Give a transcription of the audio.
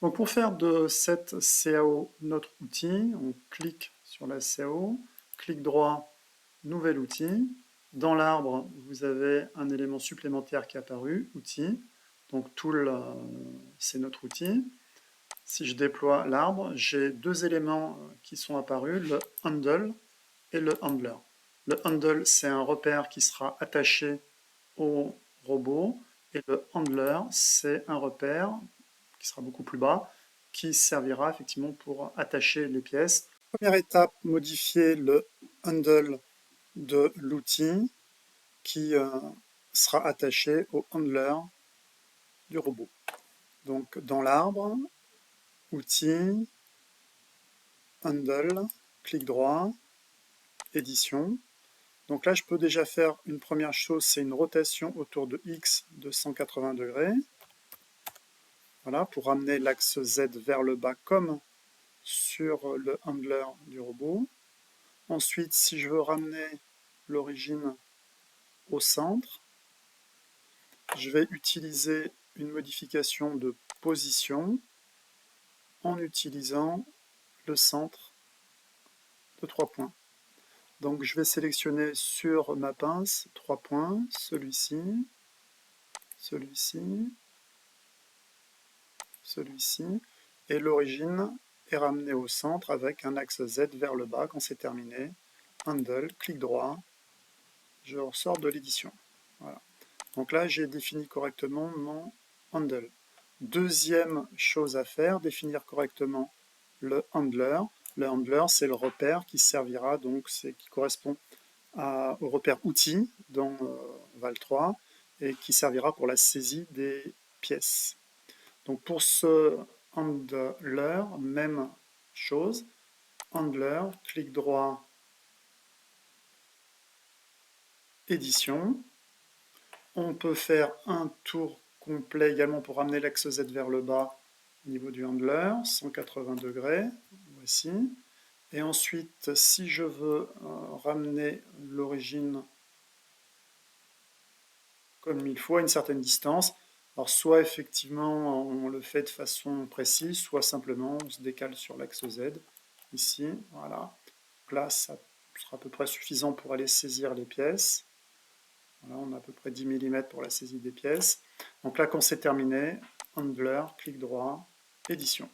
Donc pour faire de cette CAO notre outil, on clique sur la CAO, clic droit, nouvel outil. Dans l'arbre, vous avez un élément supplémentaire qui est apparu, outil. Donc tool, c'est notre outil. Si je déploie l'arbre, j'ai deux éléments qui sont apparus, le handle et le handler. Le handle, c'est un repère qui sera attaché au robot, et le handler, c'est un repère qui sera beaucoup plus bas, qui servira effectivement pour attacher les pièces. Première étape, modifier le handle de l'outil qui sera attaché au handler du robot. Donc dans l'arbre, outils, handle, clic droit, édition. Donc là, je peux déjà faire une première chose, c'est une rotation autour de X de 180 degrés. Voilà, pour ramener l'axe Z vers le bas comme sur le handler du robot. Ensuite, si je veux ramener l'origine au centre, je vais utiliser une modification de position en utilisant le centre de 3 points. Donc je vais sélectionner sur ma pince 3 points, celui-ci, celui-ci, celui-ci, et l'origine est ramenée au centre avec un axe Z vers le bas quand c'est terminé. Handle, clic droit, je ressors de l'édition. Voilà. Donc là, j'ai défini correctement mon handle. Deuxième chose à faire, définir correctement le handler. Le handler, c'est le repère qui servira, donc qui correspond au repère outil dans Val3 et qui servira pour la saisie des pièces. Donc pour ce handler, même chose, handler, clic droit, édition. On peut faire un tour complet également pour ramener l'axe Z vers le bas au niveau du handler, 180 degrés, voici. Et ensuite, si je veux ramener l'origine comme il faut à une certaine distance, alors soit effectivement on le fait de façon précise, soit simplement on se décale sur l'axe Z, ici, voilà. Donc là, ça sera à peu près suffisant pour aller saisir les pièces. Voilà, on a à peu près 10 mm pour la saisie des pièces. Donc là, quand c'est terminé, handler, clic droit, édition.